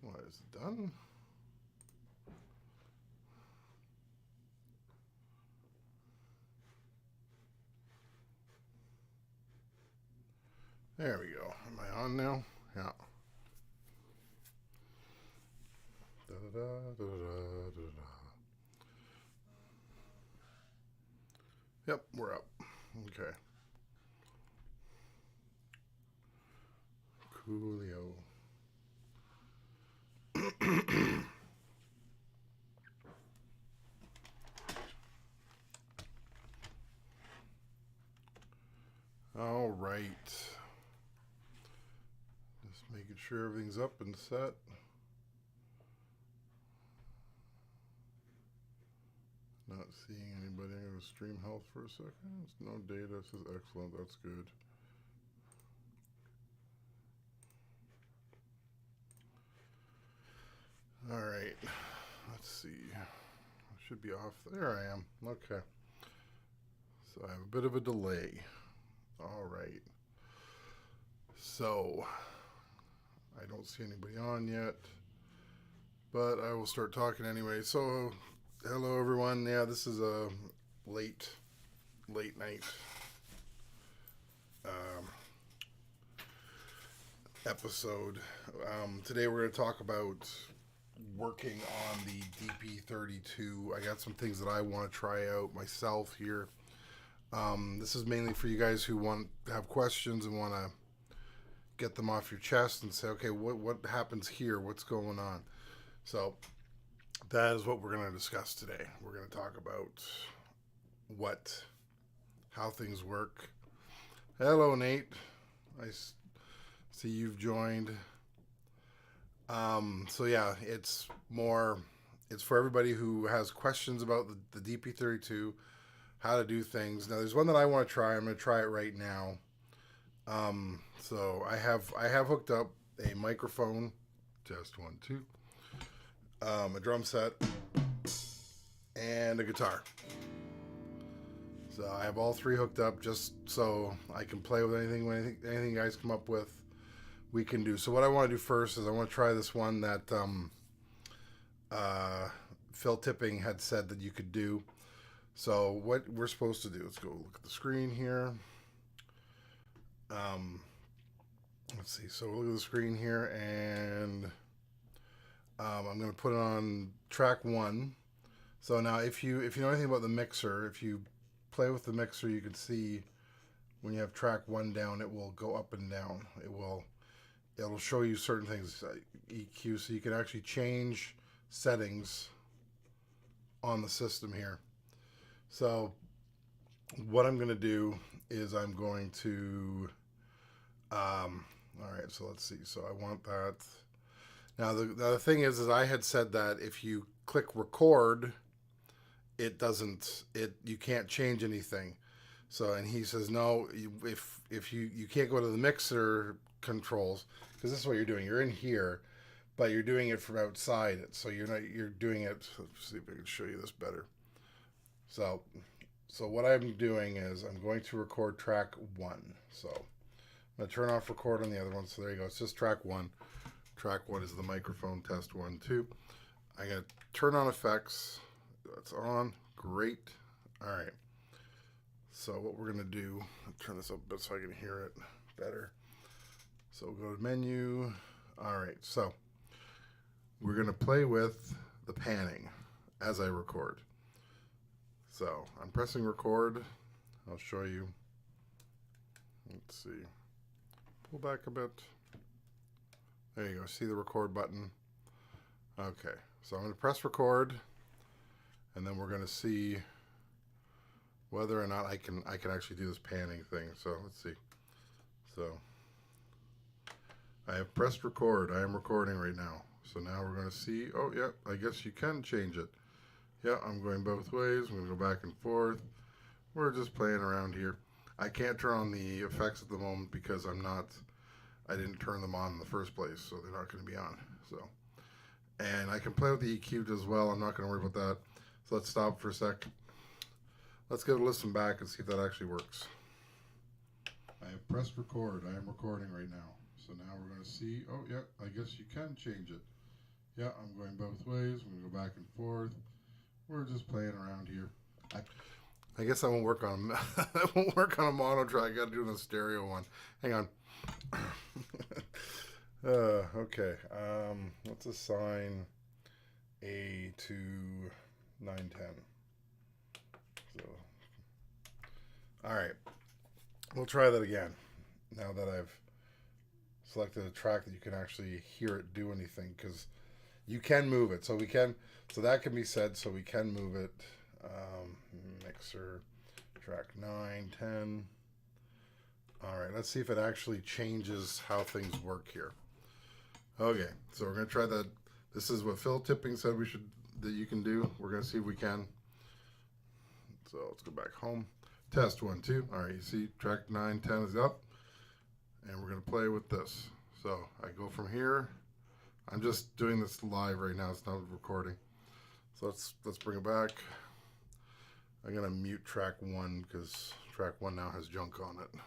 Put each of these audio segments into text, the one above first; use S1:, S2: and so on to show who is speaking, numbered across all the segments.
S1: What, is it done? There we go. Am I on now? Yeah. Da, da, da, da, da, da, da. Yep, we're up. Okay. Coolio. All right. Just making sure everything's up and set. Not seeing anybody. I'm going to stream health for a second. It's no data. It says excellent. That's good. All right. Let's see. I should be off. There I am. Okay. So I have a bit of a delay. All right. So I don't see anybody on yet, but I will start talking anyway. So hello everyone. Yeah, this is a late night episode. Today we're going to talk about working on the DP32. I got some things that I want to try out myself here. This is mainly for you guys who want to have questions and want to get them off your chest and say, okay, what happens here? What's going on? So that is what we're going to discuss today. We're going to talk about how things work. Hello, Nate. I see you've joined. So yeah, it's for everybody who has questions about the DP32, how to do things. Now, there's one that I want to try. I'm going to try it right now. So I have hooked up a microphone, test 1 2, a drum set, and a guitar. So I have all three hooked up just so I can play with anything you guys come up with, we can do. So what I want to do first is I want to try this one that Phil Tipping had said that you could do. So what we're supposed to do, let's go look at the screen here. Let's see. So look at the screen here, and I'm going to put it on track 1. So now, if you know anything about the mixer, if you play with the mixer, you can see when you have track 1 down, it will go up and down. It'll show you certain things, EQ, so you can actually change settings on the system here. So what I'm going to do is I'm going to, all right, so let's see. So I want that. Now, the thing is I had said that if you click record, you can't change anything. So, and he says, no, if you can't go to the mixer controls, because this is what you're doing. You're in here, but you're doing it from outside. So you're doing it. Let's see if I can show you this better. So what I'm doing is I'm going to record track 1. So I'm going to turn off record on the other one. So there you go. It's just track 1. Track 1 is the microphone, test 1 2. I'm going to turn on effects. That's on. Great. All right. So what we're going to do, I'll turn this up a bit so I can hear it better. So we'll go to menu. All right. So we're going to play with the panning as I record. So I'm pressing record. I'll show you. Let's see. Pull back a bit. There you go. See the record button? Okay. So I'm going to press record, and then we're going to see whether or not I can actually do this panning thing. So let's see. So I have pressed record. I am recording right now. So now we're going to see. Oh, yeah. I guess you can change it. Yeah, I'm going both ways. I'm going to go back and forth. We're just playing around here. I can't turn on the effects at the moment because I didn't turn them on in the first place, so they're not going to be on. So, and I can play with the EQ as well. I'm not going to worry about that. So let's stop for a sec. Let's give it a listen back and see if that actually works. I have pressed record. I am recording right now. So now we're going to see. Oh, yeah, I guess you can change it. Yeah, I'm going both ways. I'm going to go back and forth. We're just playing around here. I guess I won't work on I won't work on a mono track. I got to do a stereo one. Hang on. Okay. Let's assign A to 910. So, all right. We'll try that again. Now that I've selected a track that you can actually hear it do anything, because you can move it. So that can be said. So we can move it. Mixer track 9, 10. All right, let's see if it actually changes how things work here. Okay, so we're gonna try that. This is what Phil Tipping said that you can do. We're gonna see if we can. So let's go back home. Test 1, 2. All right, you see track 9, 10 is up, and we're gonna play with this. So I go from here. I'm just doing this live right now. It's not recording. So let's bring it back. I'm gonna mute track 1 because track 1 now has junk on it.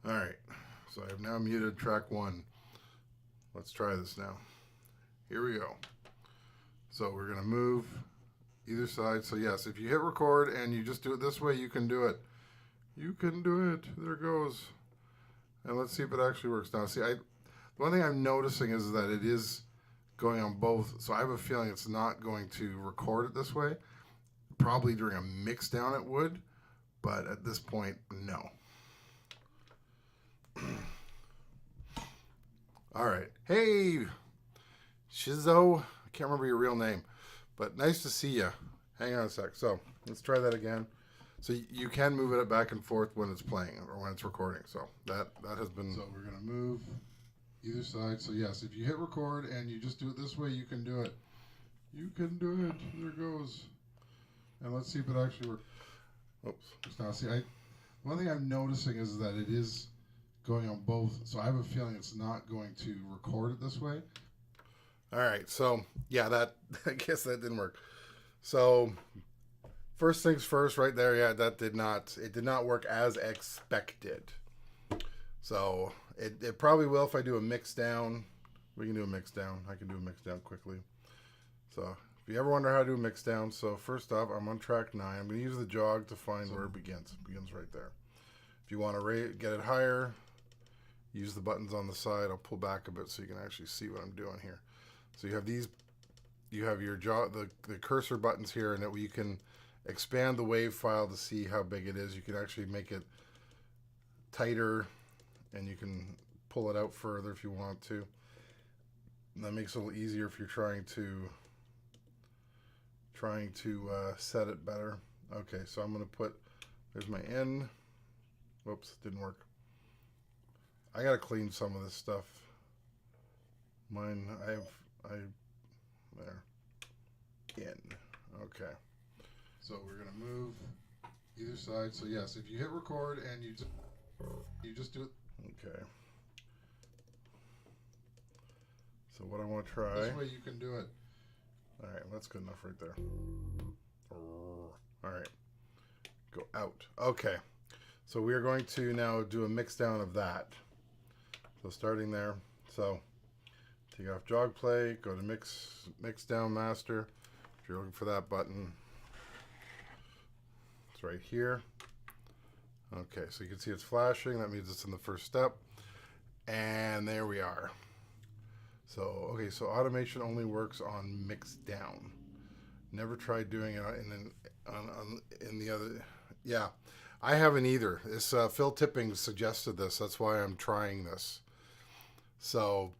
S1: All right, so I've now muted track 1. Let's try this now. Here we go. So we're gonna move either side. So yes, if you hit record and you just do it this way, you can do it. You can do it. There it goes. And let's see if it actually works now. See, the one thing I'm noticing is that it is going on both. So I have a feeling it's not going to record it this way. Probably during a mix down it would, but at this point, no. All right. Hey, Shizzo. I can't remember your real name, but nice to see you. Hang on a sec. So let's try that again. So you can move it back and forth when it's playing or when it's recording. So that has been. So we're gonna move either side. So yes, if you hit record and you just do it this way, you can do it. You can do it. There it goes. And let's see if it actually works. Oops. Now see, one thing I'm noticing is that it is going on both. So I have a feeling it's not going to record it this way. All right. So yeah, I guess that didn't work. So first things first, right there. Yeah, it did not work as expected. So it probably will if I do a mix down. We can do a mix down. I can do a mix down quickly. So if you ever wonder how to do a mix down, so first off, I'm on track 9. I'm going to use the jog to find where it begins. It begins right there. If you want to get it higher, use the buttons on the side. I'll pull back a bit so you can actually see what I'm doing here. So you have these, you have your the cursor buttons here, and that you can expand the wave file to see how big it is. You can actually make it tighter, and you can pull it out further if you want to. And that makes it a little easier if you're trying to set it better. Okay, so I'm going to put, there's my N. Whoops, didn't work. I got to clean some of this stuff. Mine, there. In. Okay. So we're going to move either side. So yes, if you hit record and you just do it. Okay. So what I want to try. This way you can do it. All right, that's good enough right there. All right. Go out. Okay. So we are going to now do a mix down of that. So starting there. So take off jog play, go to mix down master. If you're looking for that button, it's right here. Okay, so you can see it's flashing. That means it's in the first step. And there we are. So, okay, so automation only works on mix down. Never tried doing it in the other. Yeah, I haven't either. This Phil Tipping suggested this. That's why I'm trying this. So,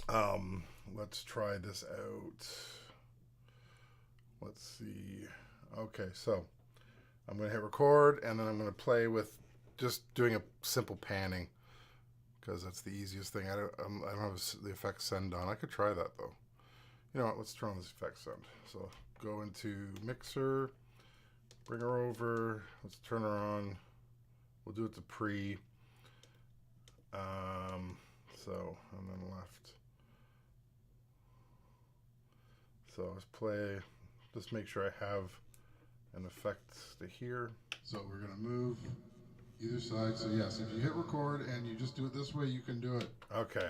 S1: let's try this out. Let's see. Okay, so I'm going to hit record, and then I'm going to play with just doing a simple panning, because that's the easiest thing. I don't have the effect send on. I could try that though. You know what? Let's turn on this effect send. So go into mixer, bring her over. Let's turn her on. We'll do it to pre. So and then left. So let's play. Just make sure I have an effect to here. So we're gonna move either side. So yes, if you hit record and you just do it this way, you can do it. Okay.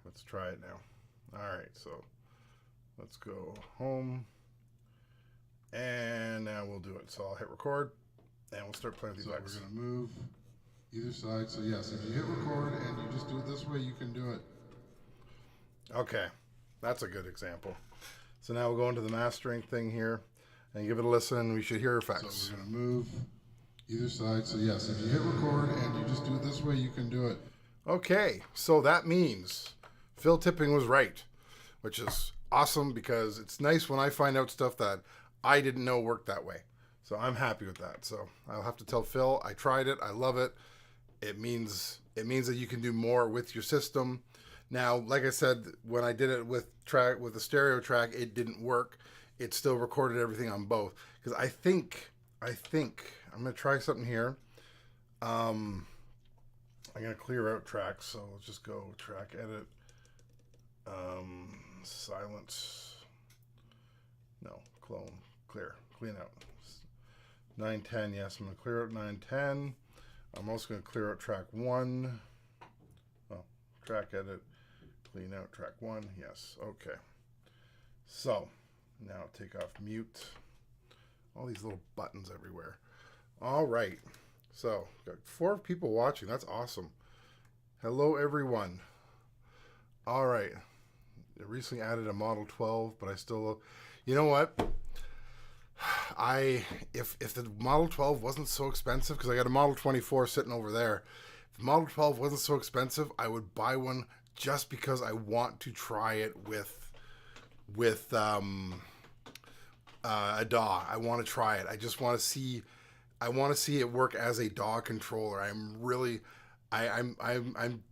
S1: Let's try it now. All right, so let's go home. And now we'll do it. So I'll hit record, and we'll start playing with these decks.
S2: So we're going to move either side. So yes, if you hit record and you just do it this way, you can do it.
S1: Okay, that's a good example. So now we'll go into the mastering thing here and give it a listen. We should hear effects.
S2: So we're going to move either side. So yes, if you hit record and you just do it this way, you can do it.
S1: Okay, so that means Phil Tipping was right, which is awesome because it's nice when I find out stuff that I didn't know worked that way. So I'm happy with that. So I'll have to tell Phil I tried it. I love it. It means that you can do more with your system. Now, like I said, when I did it with the stereo track, it didn't work. It still recorded everything on both. Because I think I'm gonna try something here. I'm gonna clear out tracks, so let's just go track edit. Silence. No, clone, clear, clean out. 910, yes, I'm gonna clear out 910. I'm also gonna clear out track 1. Oh, track edit. Clean out track 1. Yes. Okay. So now take off mute. All these little buttons everywhere. All right. So got 4 people watching. That's awesome. Hello, everyone. All right. I recently added a Model 12, but I still, you know what? If the Model 12 wasn't so expensive, because I got a Model 24 sitting over there. If the Model 12 wasn't so expensive, I would buy one. Just because I want to try it with a DAW. I want to try it. I just want to see. I want to see it work as a DAW controller. I'm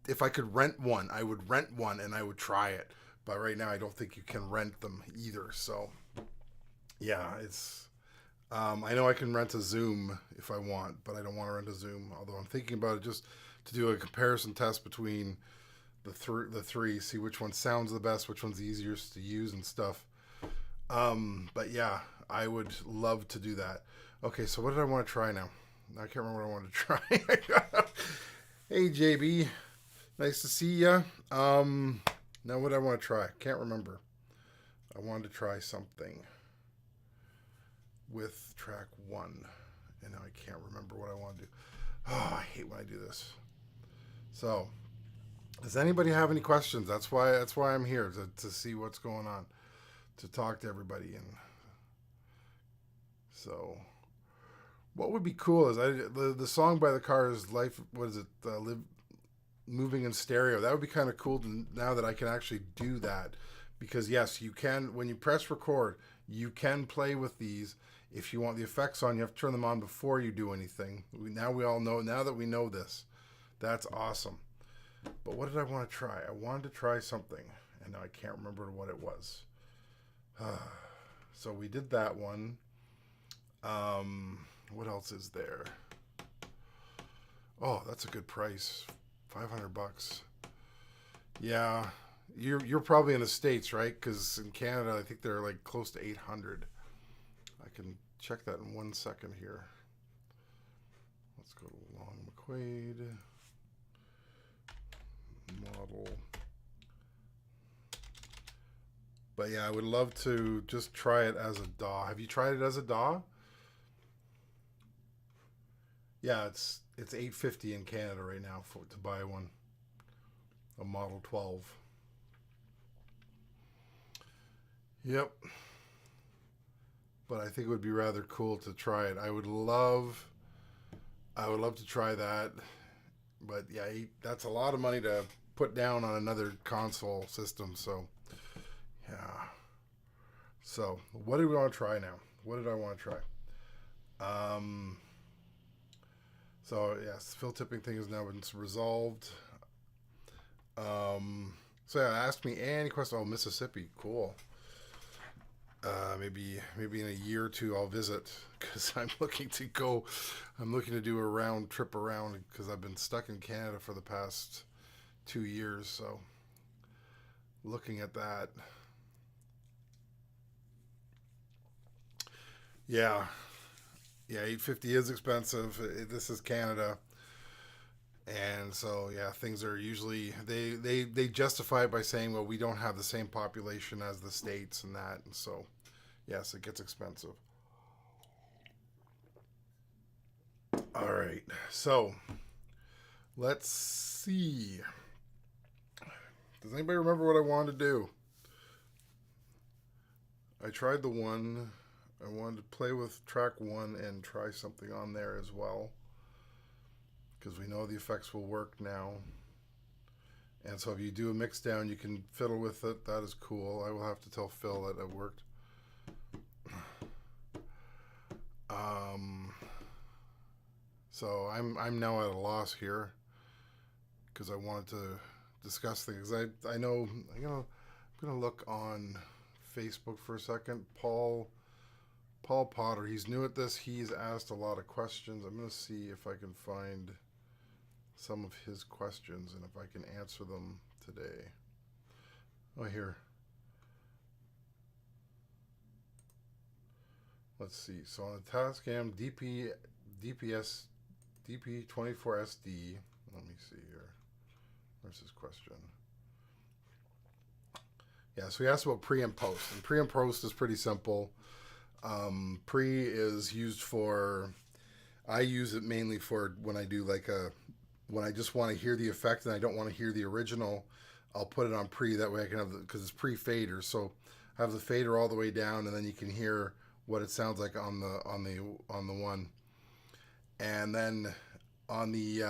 S1: if I could rent one, I would rent one and I would try it. But right now, I don't think you can rent them either. So yeah, it's. I know I can rent a Zoom if I want, but I don't want to rent a Zoom. Although I'm thinking about it just to do a comparison test between the three, see which one sounds the best, which one's the easiest to use and stuff. But yeah, I would love to do that. Okay, so what did I want to try now? I can't remember what I wanted to try. Hey JB, nice to see ya. Now what did I want to try? Can't remember. I wanted to try something with track 1, and now I can't remember what I want to do. Oh, I hate when I do this. So does anybody have any questions? That's why I'm here, to see what's going on, to talk to everybody. And so what would be cool is the song by the Cars, Life, what is it, Live Moving in Stereo. That would be kind of cool now that I can actually do that, because yes, you can, when you press record, you can play with these. If you want the effects on, you have to turn them on before you do anything. Now we all know, now that we know this, that's awesome. But what did I want to try? I wanted to try something, and now I can't remember what it was. So we did that one. What else is there? Oh, that's a good price. $500. Yeah, you're probably in the States, right? Because in Canada, I think they're like close to 800. I can check that in 1 second here. Let's go to Long McQuaid. Model. But yeah, I would love to just try it as a DAW. Have you tried it as a DAW? Yeah, it's $850 in Canada right now to buy one, a Model 12. Yep. But I think it would be rather cool to try it. I would love to try that. But yeah, that's a lot of money to put down on another console system. So yeah. So what do we want to try now? What did I want to try? So yes, Phil Tipping thing has now been resolved. So yeah, ask me any question. Oh, Mississippi, cool. Maybe in a year or two I'll visit, because I'm looking to do a round trip around, because I've been stuck in Canada for the past 2 years. So looking at that. Yeah, $850 is expensive. This is Canada. And so, yeah, things are usually, they justify it by saying, well, we don't have the same population as the States and that. And so, yes, it gets expensive. All right. So, let's see. Does anybody remember what I wanted to do? I tried the one. I wanted to play with track 1 and try something on there as well, because we know the effects will work now. And so if you do a mix down, you can fiddle with it. That is cool. I will have to tell Phil that it worked. So I'm now at a loss here, because I wanted to discuss things. I know I'm gonna look on Facebook for a second. Paul Potter, he's new at this. He's asked a lot of questions. I'm gonna see if I can find some of his questions and if I can answer them today. Oh, here. Let's see. So on the Tascam DP24 SD, let me see here. Where's his question? Yeah, so he asked about pre and post. And pre and post is pretty simple. Pre is used for, I use it mainly for when I do when I just want to hear the effect and I don't want to hear the original, I'll put it on pre. That way I can have because it's pre-fader. So I have the fader all the way down, and then you can hear what it sounds like on the one. And then on the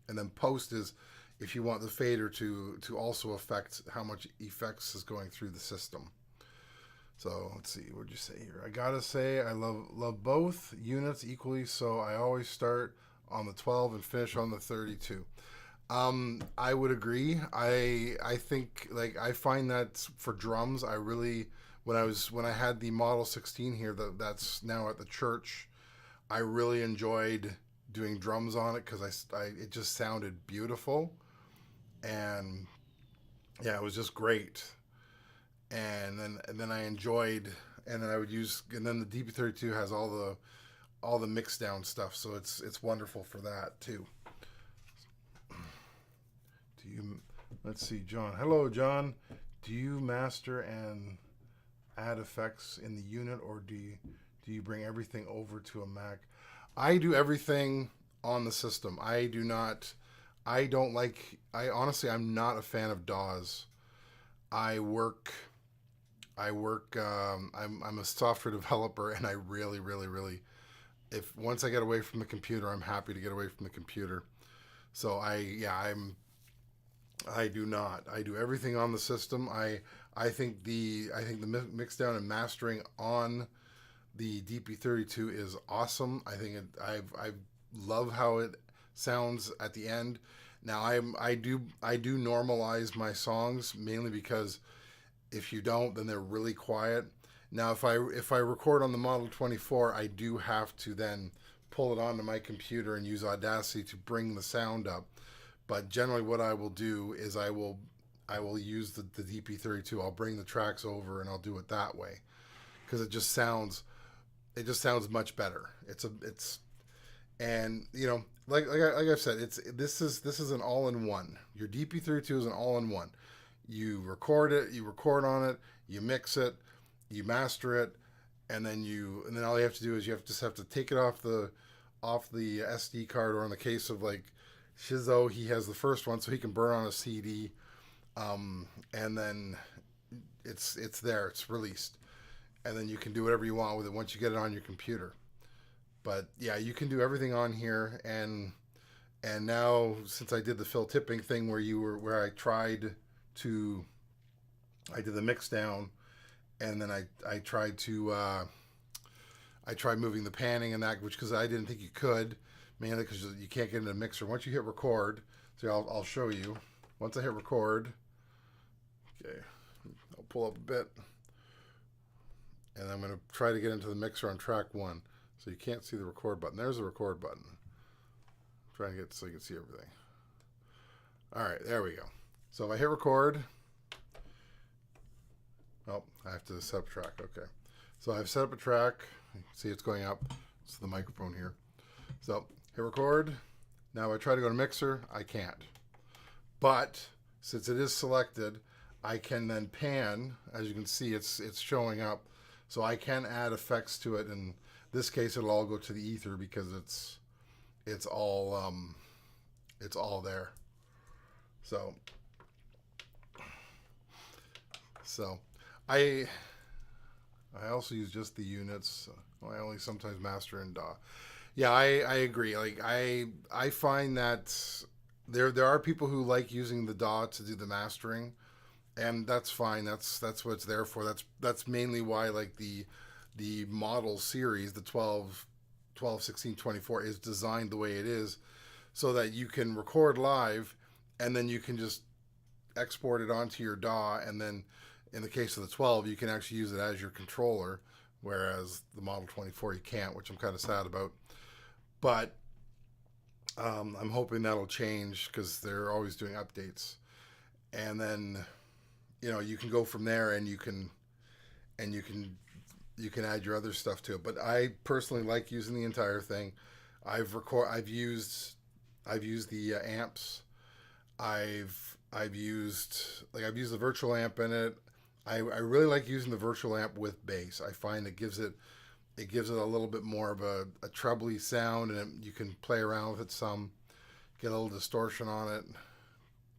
S1: and then post is if you want the fader to also affect how much effects is going through the system. So let's see, what'd you say here? I gotta say I love both units equally, so I always start on the 12 and finish on the 32. I would agree. I think I find that for drums, I really when I had the Model 16 here that's now at the church, I really enjoyed doing drums on it because it just sounded beautiful, and yeah, it was just great. And then I enjoyed, and then I would use, and then the DP32 has all the mix down stuff, so it's wonderful for that too. Let's see, John. Hello, John. Do you master and add effects in the unit, or do you bring everything over to a Mac? I do everything on the system. Honestly, I'm not a fan of DAWs. I'm a software developer, and I really, really, really, once I get away from the computer, I'm happy to get away from the computer. So I do not. I do everything on the system. I think the mix down and mastering on the DP32 is awesome. I think I love how it sounds at the end. Now I do normalize my songs mainly because if you don't, then they're really quiet. Now if I record on the Model 24, I do have to then pull it onto my computer and use Audacity to bring the sound up. But generally what I will do is I will use the DP32. I'll bring the tracks over and I'll do it that way because it just sounds much better. And you know, like I've said, this is an all-in-one. Your DP32 is an all-in-one. You record it, you record on it, you mix it, you master it, and then all you have to do is just have to take it off the SD card, or in the case of like Shizzo, he has the first one, so he can burn on a CD, and then it's there, it's released, and then you can do whatever you want with it once you get it on your computer. But yeah, you can do everything on here, and now since I did the Phil Tipping thing where I did the mix down, and then I tried moving the panning and that, because I didn't think you could, mainly because you can't get into a mixer. Once you hit record, so I'll show you. Once I hit record, okay, I'll pull up a bit, and I'm going to try to get into the mixer on track 1. So you can't see the record button. There's the record button. I'm trying to get so you can see everything. All right, there we go. So if I hit record, oh, I have to set up a track. Okay. So I've set up a track. You can see it's going up. It's the microphone here. So hit record. Now, if I try to go to mixer, I can't. But since it is selected, I can then pan. As you can see, it's showing up. So I can add effects to it. In this case, it'll all go to the ether because it's all there. So I also use just the units. I only sometimes master in DAW. Yeah, I agree. Like I find that there are people who like using the DAW to do the mastering, and that's fine. That's what it's there for. That's mainly why like the model series, the 12, 16, 24 is designed the way it is, so that you can record live, and then you can just export it onto your DAW, and then in the case of the 12, you can actually use it as your controller, whereas the Model 24 you can't, which I'm kind of sad about. But I'm hoping that'll change because they're always doing updates, and then you can go from there, and you can add your other stuff to it. But I personally like using the entire thing. I've used the amps. I've used the virtual amp in it. I really like using the virtual amp with bass. I find it gives it a little bit more of a trebly sound, and you can play around with it some, get a little distortion on it.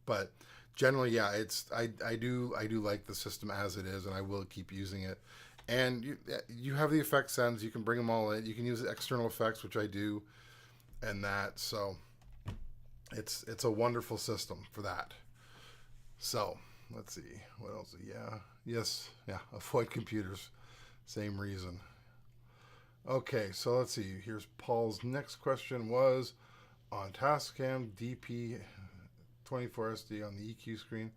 S1: But generally, yeah, I do like the system as it is, and I will keep using it. And you have the effect sends, you can bring them all in. You can use external effects, which I do, and that. So it's a wonderful system for that. So let's see what else. Avoid computers, same reason. Okay, so let's see. Here's Paul's next question was on Tascam DP24 SD on the EQ screen.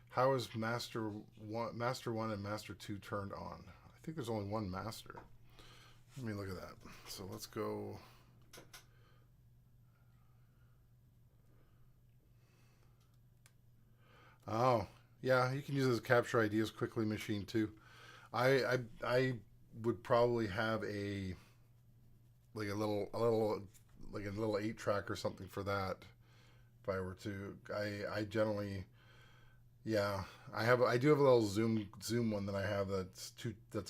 S1: How is Master 1 and Master 2 turned on? I think there's only one master. Let me look at that. So let's go. Oh, yeah, you can use it as a capture ideas quickly machine too. I would probably have a little 8-track or something for that if I were to. I generally, yeah, I do have a little zoom one that I have that's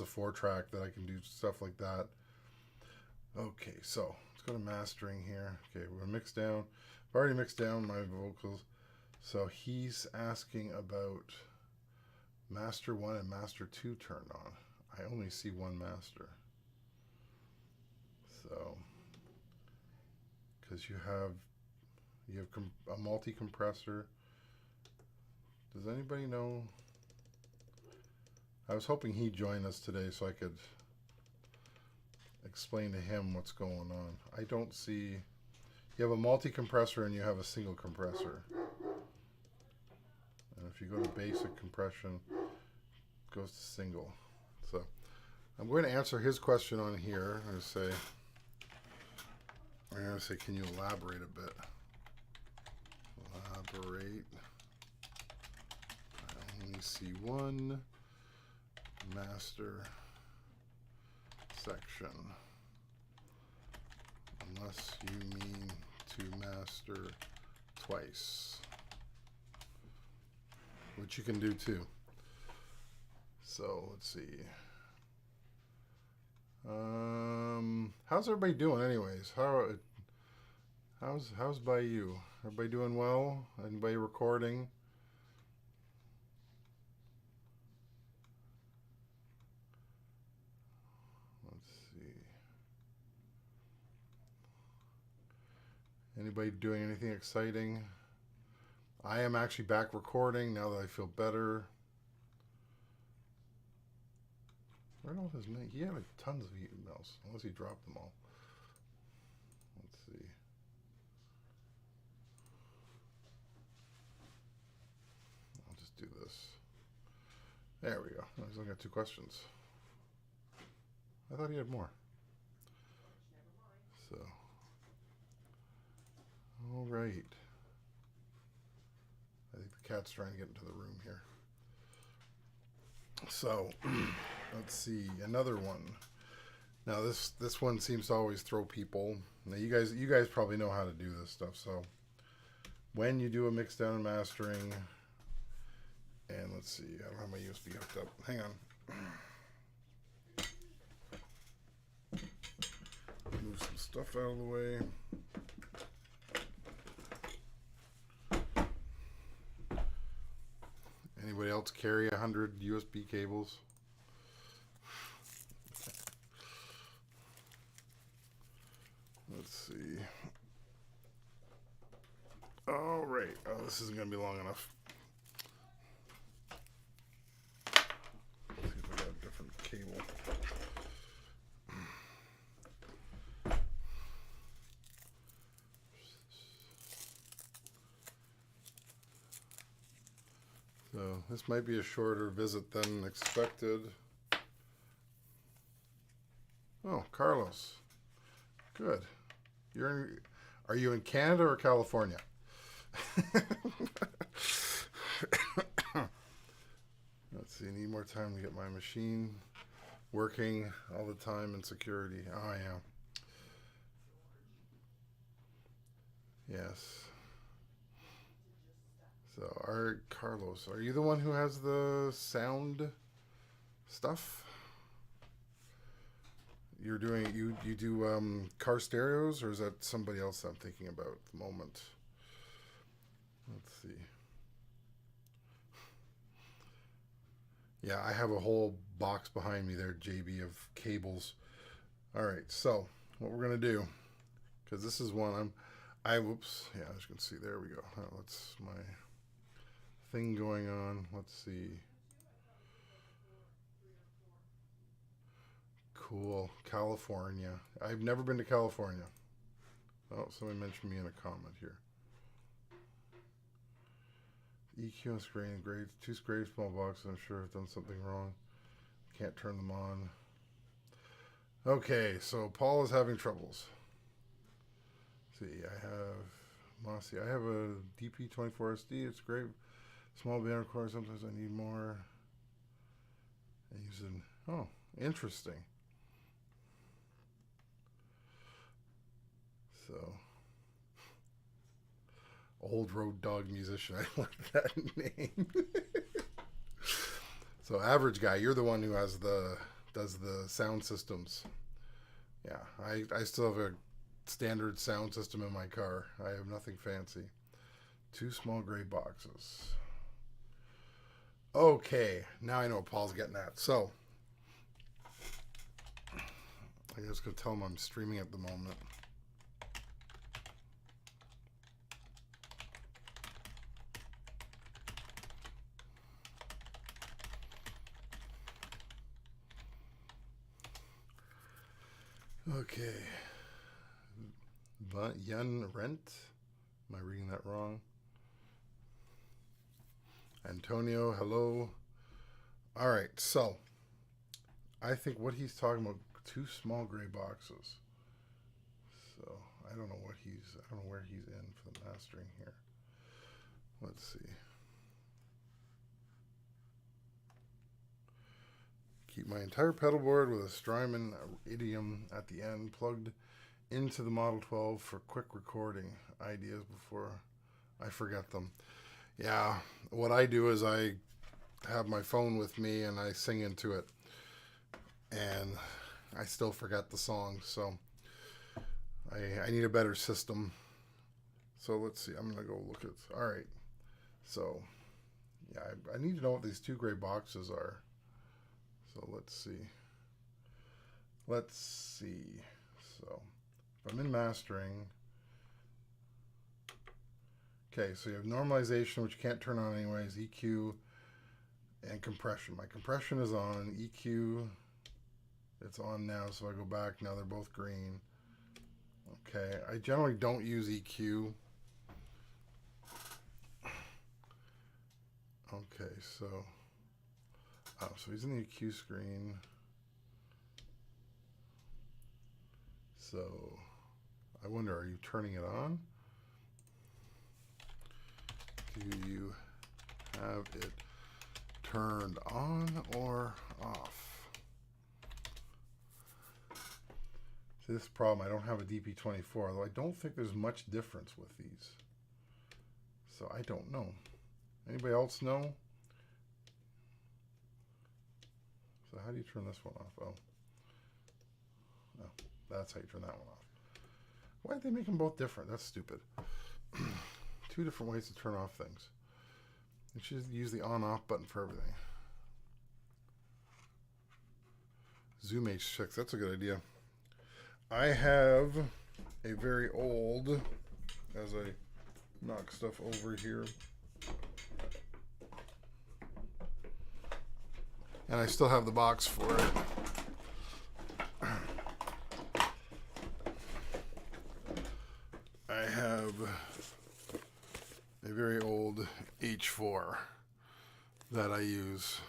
S1: a 4-track that I can do stuff like that. Okay, so let's go to mastering here. Okay, we're gonna mix down. I've already mixed down my vocals. So he's asking about Master 1 and Master 2 turned on. I only see one master. So, because you have a multi-compressor. Does anybody know? I was hoping he'd join us today so I could explain to him what's going on. I don't see. You have a multi-compressor and you have a single compressor. And if you go to basic compression, it goes to single. So I'm going to answer his question on here. I'm going to say, can you elaborate a bit? Elaborate. I only see one master section. Unless you mean to master twice. Which you can do too. So let's see. How's everybody doing anyways? How's by you? Everybody doing well? Anybody recording? Let's see. Anybody doing anything exciting? I am actually back recording now that I feel better. Where are all his mail? He had tons of emails, unless he dropped them all. Let's see. I'll just do this. There we go. He's only got 2 questions. I thought he had more. So, all right. I think the cat's trying to get into the room here. So, let's see. Another one. Now this one seems to always throw people. Now you guys probably know how to do this stuff. So when you do a mix down and mastering, and let's see, I don't have my USB hooked up. Hang on. Move some stuff out of the way. Anybody else carry 100 USB cables? Let's see. All right. Oh, this isn't going to be long enough. Let's see if I got a different cable. So this might be a shorter visit than expected. Oh, Carlos. Good. Are you in Canada or California? Let's see, need more time to get my machine working all the time in security. Oh, yeah. Yes. So, Carlos, are you the one who has the sound stuff? You're doing you do car stereos, or is that somebody else I'm thinking about at the moment? Let's see. Yeah, I have a whole box behind me there, JB, of cables. All right, so what we're gonna do, because this is one whoops, yeah, as you can see, there we go. That's my thing going on. Let's see. Cool. California. I've never been to California. Oh, somebody mentioned me in a comment here. EQ and screen, grade, two grade small boxes. I'm sure I've done something wrong. Can't turn them on. Okay, so Paul is having troubles. Let's see, I have Mossy. I have a DP24 SD. It's great. Small band recorder. Sometimes I need more. I use it. Oh, interesting. So, Old Road Dog Musician. I like that name. So, average guy, you're the one who does the sound systems. Yeah, I still have a standard sound system in my car. I have nothing fancy. 2 small gray boxes. Okay, now I know what Paul's getting at. So, I just gonna tell him I'm streaming at the moment. Okay. But Yun Rent. Am I reading that wrong? Antonio, hello. All right, so I think what he's talking about, 2 small gray boxes. So I don't know where he's in for the mastering here. Let's see. Keep my entire pedal board with a Strymon idiom at the end plugged into the Model 12 for quick recording ideas before I forget them. Yeah, what I do is I have my phone with me and I sing into it. And I still forget the song, so I need a better system. So let's see, I'm going to go look at, all right. So, yeah, I need to know what these 2 gray boxes are. So let's see. So if I'm in mastering. Okay, so you have normalization, which you can't turn on anyways, EQ, and compression. My compression is on, EQ, it's on now, so I go back, now they're both green. Okay, I generally don't use EQ. Okay, so he's in the EQ screen. So I wonder, are you turning it on? Do you have it turned on or off? See, this problem, I don't have a DP24, although I don't think there's much difference with these. So I don't know. Anybody else know? So how do you turn this one off? Oh, no, that's how you turn that one off. Why did they make them both different? That's stupid. Two different ways to turn off things. You should use the on-off button for everything. Zoom H6, that's a good idea. I have a very old, as I knock stuff over here, and I still have the box for it. I have a very old H4 that I use.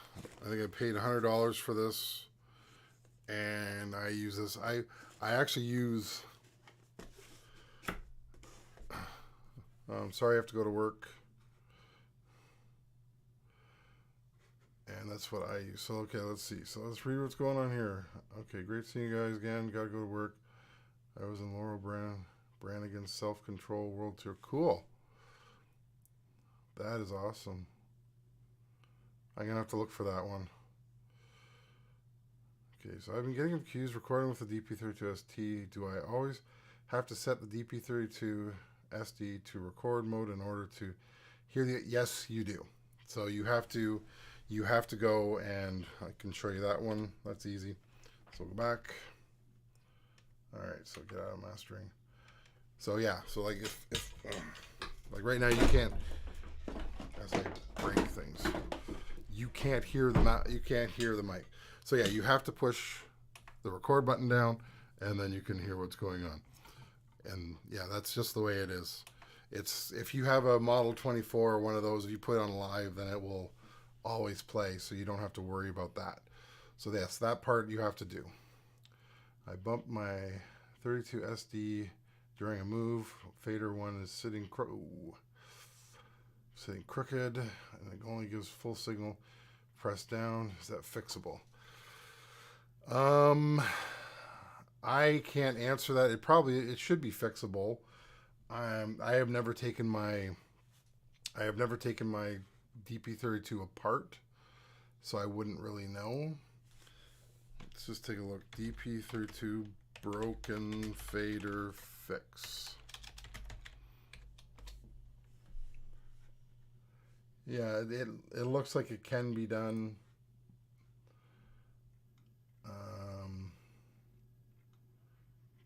S1: I think I paid $100 for this, and I use this. I actually use. I'm sorry I have to go to work, and that's what I use. So okay, let's see. So let's read what's going on here. Okay, great seeing you guys again. Gotta go to work. I was in Laurel Brannigan's Self-Control World Tour. Cool. That is awesome. I'm gonna have to look for that one. Okay, so I've been getting confused recording with the DP32 ST. Do I always have to set the DP32 SD to record mode in order to hear the? Yes, you do. So you have to go, and I can show you that one. That's easy. So go back. All right, so get out of mastering. So yeah, so like if like right now you can't, as I break things, you can't hear the mic. So yeah, you have to push the record button down, and then you can hear what's going on. And yeah, that's just the way it is. It's if you have a Model 24 or one of those, if you put it on live, then it will always play, so you don't have to worry about that. So yes, that part you have to do. I bumped my 32 SD during a move. Fader one is sitting crooked, and it only gives full signal. Press down. Is that fixable? I can't answer that. It should be fixable. I have never taken my DP32 apart, so I wouldn't really know. Let's just take a look. DP32 broken fader fix. Yeah, it looks like it can be done.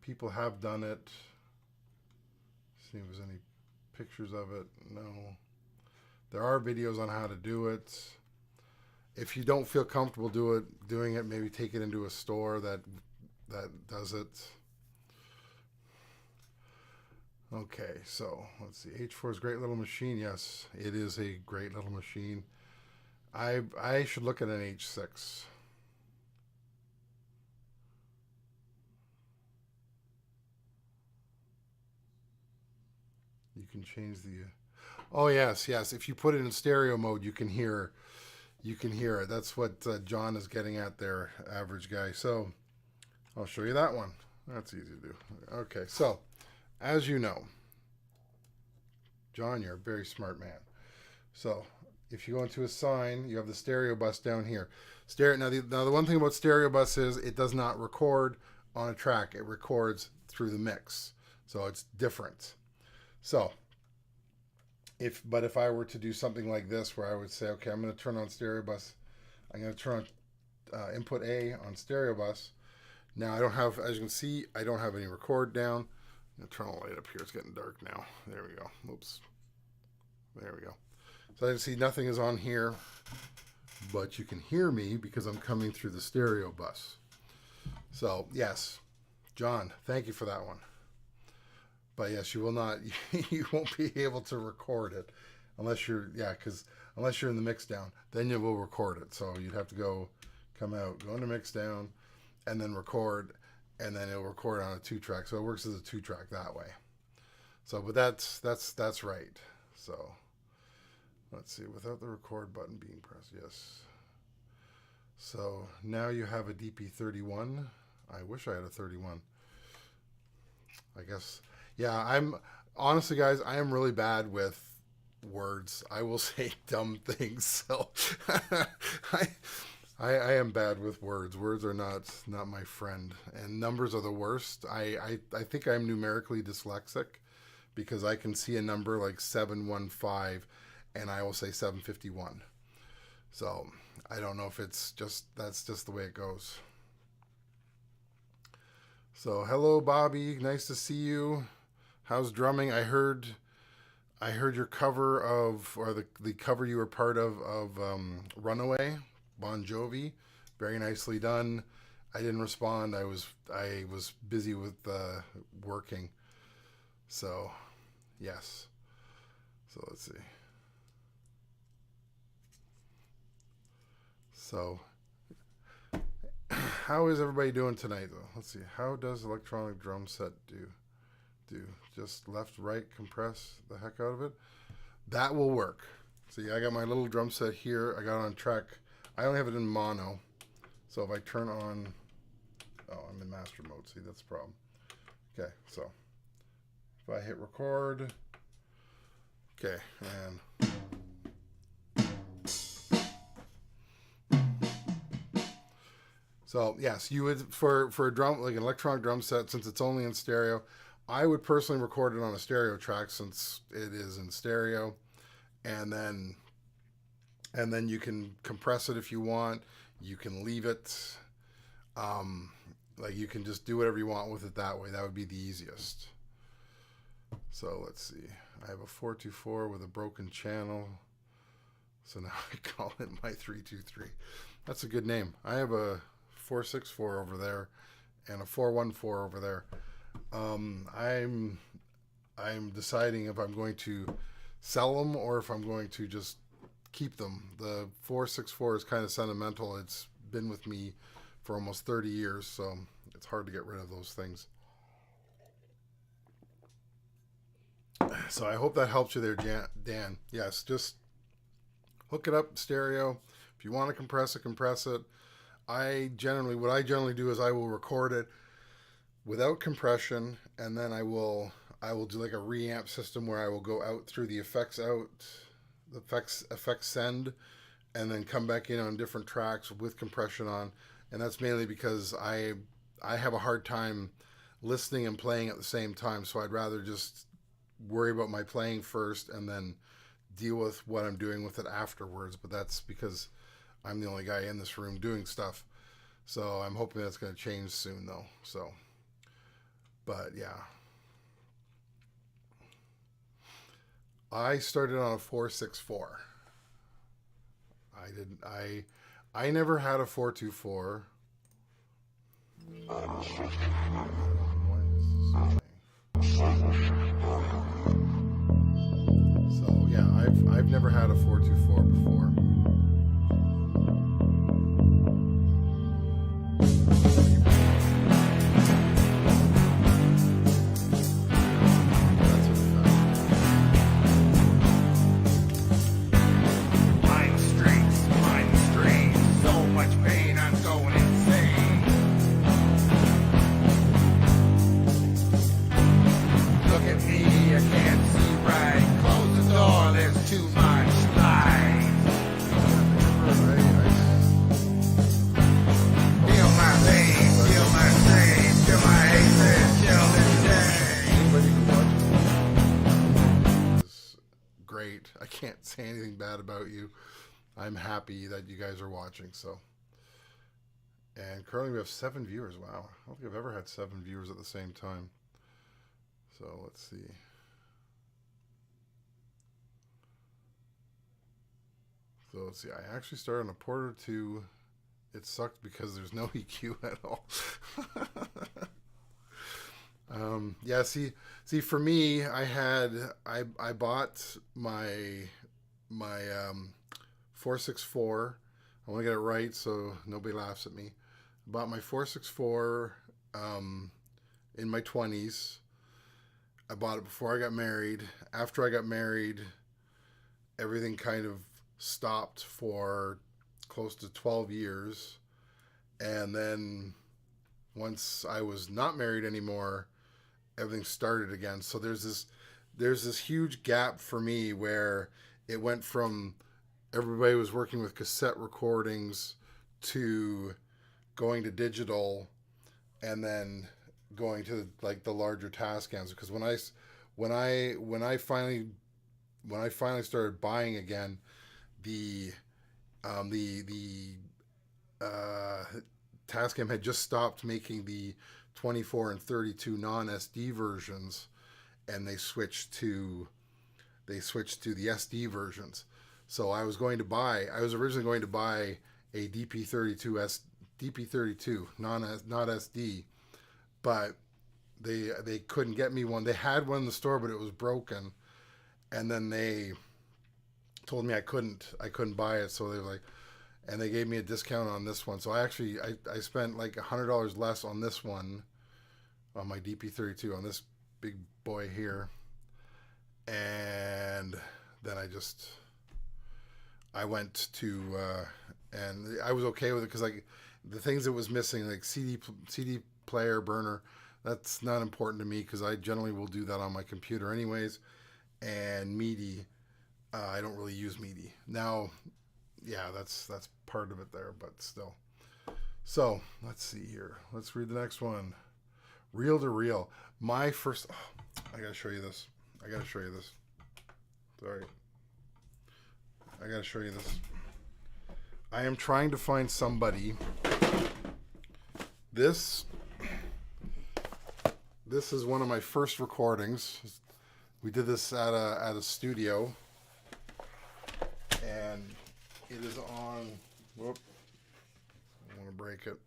S1: People have done it. See if there's any pictures of it. No. There are videos on how to do it. If you don't feel comfortable doing it, maybe take it into a store that does it. Okay, so let's see. H4 is a great little machine. Yes, it is a great little machine. I should look at an H6. You can change the. Oh yes. If you put it in stereo mode, you can hear it. That's what John is getting at there, average guy. So I'll show you that one. That's easy to do. Okay, so as you know, John, you're a very smart man. So if you go into a sign, you have the stereo bus down here. Now the one thing about stereo bus is it does not record on a track. It records through the mix. So it's different. So if I were to do something like this, where I would say, okay, I'm going to turn on stereo bus. I'm going to turn on input A on stereo bus. Now I don't have, as you can see, I don't have any record down. I'm going to turn the light up here. It's getting dark now. There we go. Oops. There we go. So I can see nothing is on here, but you can hear me because I'm coming through the stereo bus. So yes, John, thank you for that one. But yes, you will not, you won't be able to record it unless you're in the mix down, then you will record it. So you'd have to come out, go into mix down, and then record, and then it'll record on a 2-track. So it works as a 2-track that way. So, but that's right. So let's see, without the record button being pressed, yes. So now you have a DP31. I wish I had a 31. I guess, yeah, I'm honestly, guys, I am really bad with words. I will say dumb things. So I, I am bad with words. Words are not my friend, and numbers are the worst. I think I'm numerically dyslexic because I can see a number like 715 and I will say 751. So I don't know if it's just that's just the way it goes. So hello, Bobby. Nice to see you. How's drumming? I heard your cover of, or the cover you were part of Runaway, Bon Jovi. Very nicely done. I didn't respond. I was busy with working. So yes. So let's see. So how is everybody doing tonight though? Let's see. How does electronic drum set do? Just left, right, compress the heck out of it? That will work. See, I got my little drum set here. I got it on track. I only have it in mono. So if I turn on, oh, I'm in master mode. See, that's the problem. Okay, so if I hit record, okay, and so yes, you would for a drum, like an electronic drum set, since it's only in stereo, I would personally record it on a stereo track since it is in stereo, and then you can compress it if you want. You can leave it, like you can just do whatever you want with it that way. That would be the easiest. So let's see. I have a 424 with a broken channel, so now I call it my 323. That's a good name. I have a 464 over there and a 414 over there. I'm deciding if I'm going to sell them or if I'm going to just keep them. The 464 is kind of sentimental. It's been with me for almost 30 years, so it's hard to get rid of those things. So I hope that helps you there, Dan. Yes, just hook it up stereo. If you want to compress it, compress it. What I generally do is I will record it without compression, and then I will do like a reamp system where I will go out through the effects send, and then come back in on different tracks with compression on. And that's mainly because I have a hard time listening and playing at the same time, so I'd rather just worry about my playing first and then deal with what I'm doing with it afterwards. But that's because I'm the only guy in this room doing stuff. So I'm hoping that's going to change soon though. So, but yeah. I started on a 464. I never had a 424. So yeah, I've never had a 424 before. I can't say anything bad about you. I'm happy that you guys are watching. So, and currently we have 7 viewers. Wow, I don't think I've ever had 7 viewers at the same time. So let's see. So let's see. I actually started on a Porter 2. It sucked because there's no EQ at all. Yeah, see, for me, I bought my 464. I want to get it right so nobody laughs at me. I bought my 464 in my 20s. I bought it before I got married. After I got married, everything kind of stopped for close to 12 years. And then once I was not married anymore, everything started again. So there's this huge gap for me where it went from everybody was working with cassette recordings to going to digital, and then going to like the larger Tascams. Because when I finally started buying again, the Tascam had just stopped making the 24 and 32 non SD versions, and they switched to the SD versions. So I was originally going to buy a DP32 not SD, but they couldn't get me one. They had one in the store, but it was broken, and then they told me I couldn't buy it. So they were like, and they gave me a discount on this one. So I spent like $100 less on this one, on my DP32, on this big boy here, and then I went to and I was okay with it because like the things that was missing, like CD player, burner, that's not important to me because I generally will do that on my computer anyways. And MIDI, I don't really use MIDI now. Yeah, that's part of it there, but still. So let's see here. Let's read the next one. Reel to reel. My first. Oh, I gotta show you this. Sorry. I gotta show you this. I am trying to find somebody. This is one of my first recordings. We did this at a studio, and it is on. Whoop! I want to break it.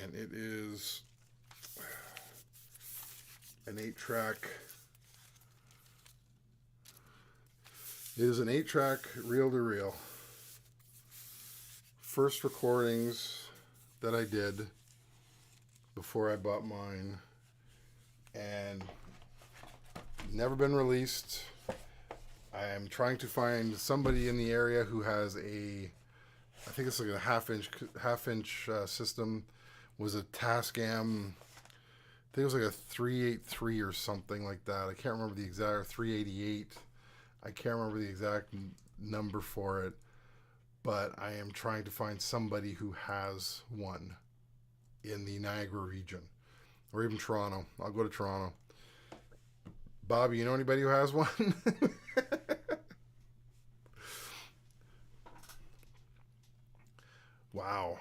S1: And it is an 8-track. It is an 8-track reel to reel. First recordings that I did before I bought mine, and never been released. I am trying to find somebody in the area who has I think it's like a half inch system. Was a Tascam. I think it was like a 383 or something like that. I can't remember the exact, 388. I can't remember the exact number for it, but I am trying to find somebody who has one in the Niagara region, or even Toronto. I'll go to Toronto. Bobby, you know anybody who has one? Wow.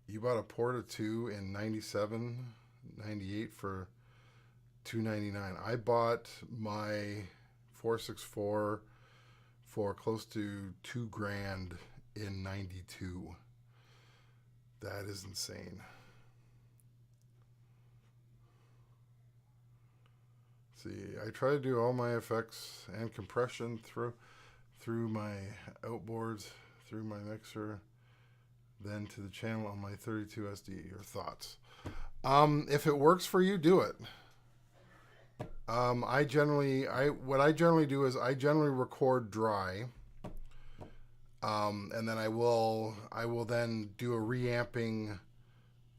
S1: You bought a Porta 2 in 97, 98 for $299. I bought my 464 for close to $2,000 in 92. That is insane. See, I try to do all my effects and compression through my outboards, through my mixer, then to the channel on my 32 SD. Your thoughts? If it works for you, do it. What I generally do is I generally record dry, and then I will then do a reamping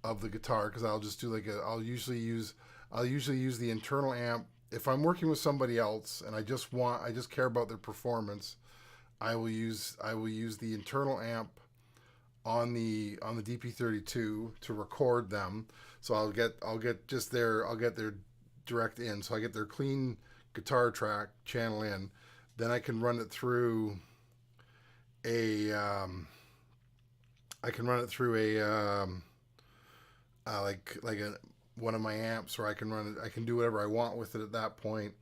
S1: of the guitar, because I'll just do I'll usually use the internal amp. If I'm working with somebody else and I just care about their performance, I will use the internal amp on the DP32 to record them. So I'll get their direct in, so I get their clean guitar track channel in. Then I can run it through one of my amps, or I can do whatever I want with it at that point,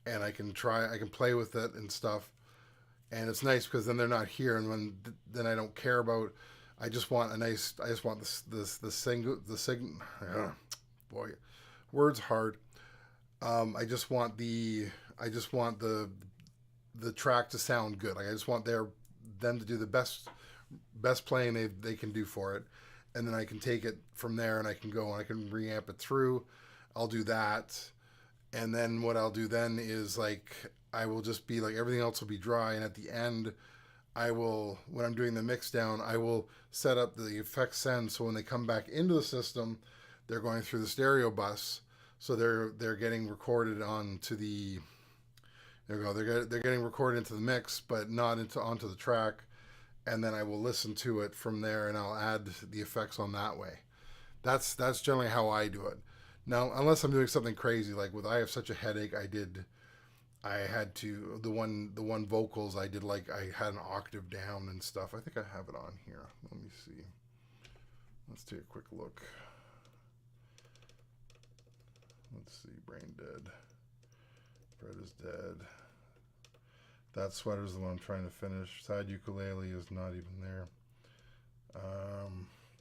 S1: and I can play with it and stuff. And it's nice because then they're not here, and then I don't care about. I just want the signal. Boy, words hard. I just want the track to sound good. I just want them to do the best playing they can do for it, and then I can take it from there, and I can go and I can reamp it through. I'll do that, and then what I'll do then is I will just be everything else will be dry, and at the end, when I'm doing the mixdown, I will set up the effects send, so when they come back into the system, they're going through the stereo bus. So they're getting recorded onto the, there we go. They're getting recorded into the mix, but not into onto the track. And then I will listen to it from there, and I'll add the effects on that way. That's generally how I do it. Now, unless I'm doing something crazy, like with I Have Such a Headache, I had to the one vocals I did, like I had an octave down and stuff. I think I have it on here. Let me see. Let's take a quick look. Let's see. Brain Dead. Fred is Dead. That Sweater's the one I'm trying to finish. Side Ukulele is not even there.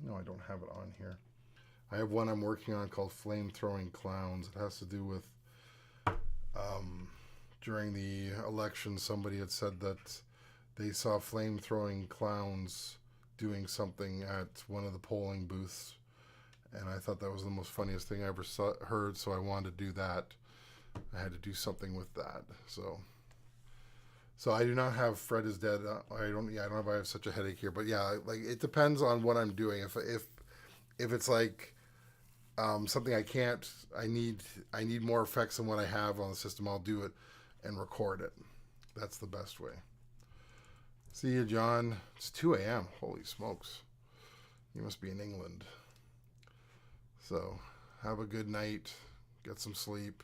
S1: No, I don't have it on here. I have one I'm working on called Flame Throwing Clowns. It has to do with during the election, somebody had said that they saw flame throwing clowns doing something at one of the polling booths, and I thought that was the most funniest thing I ever heard. So I wanted to do that. I had to do something with that. So I do not have Fred is Dead. I don't have I Have Such a Headache here. But yeah, like it depends on what I'm doing. If it's like something I can't, I need more effects than what I have on the system, I'll do it and record it. That's the best way. See you, John. It's 2 a.m. Holy smokes. You must be in England. So have a good night. Get some sleep.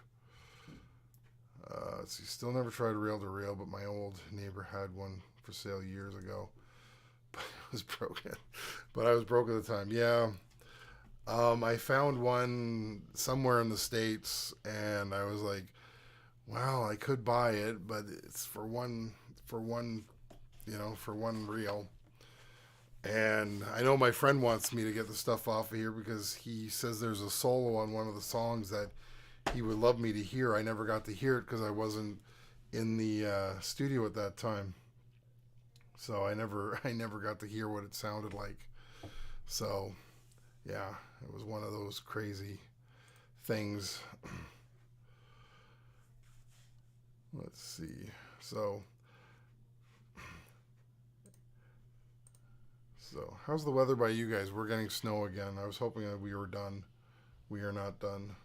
S1: Let's see, still never tried reel-to-reel, but my old neighbor had one for sale years ago. But it was broken. But I was broke at the time. Yeah. I found one somewhere in the States, and I was like, wow, I could buy it, but it's for one reel. And I know my friend wants me to get the stuff off of here because he says there's a solo on one of the songs that he would love me to hear. I never got to hear it because I wasn't in the studio at that time. So I never got to hear what it sounded like. So yeah, it was one of those crazy things. Let's see. So how's the weather by you guys? We're getting snow again. I was hoping that we were done. We are not done.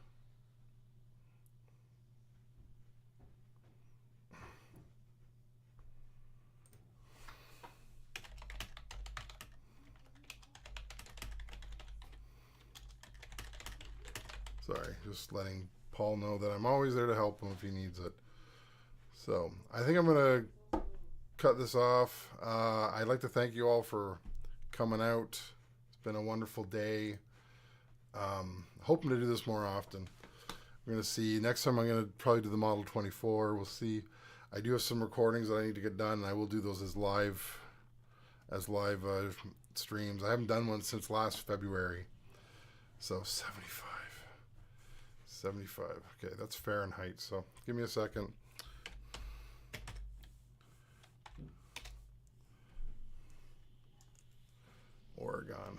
S1: Sorry, just letting Paul know that I'm always there to help him if he needs it. So I think I'm going to cut this off. I'd like to thank you all for coming out. It's been a wonderful day. Hoping to do this more often. We're going to see. Next time I'm going to probably do the Model 24. We'll see. I do have some recordings that I need to get done, and I will do those as live streams. I haven't done one since last February. So 75. Okay, that's Fahrenheit. So give me a second. Oregon.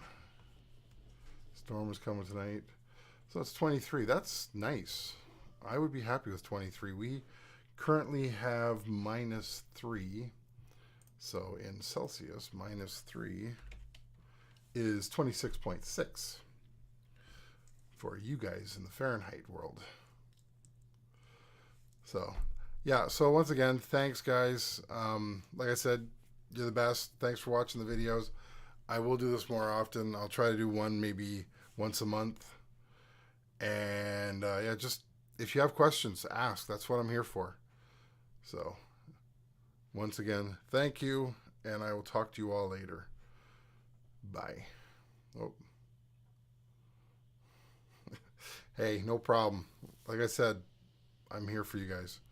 S1: Storm is coming tonight. So it's 23. That's nice. I would be happy with 23. We currently have -3. So in Celsius, -3 is 26.6 for you guys in the Fahrenheit world. So yeah, so once again, thanks guys. Like I said, you're the best. Thanks for watching the videos. I will do this more often. I'll try to do one maybe once a month. And yeah, just if you have questions, ask. That's what I'm here for. So once again, thank you, and I will talk to you all later. Bye. Oh. Hey, no problem. Like I said, I'm here for you guys.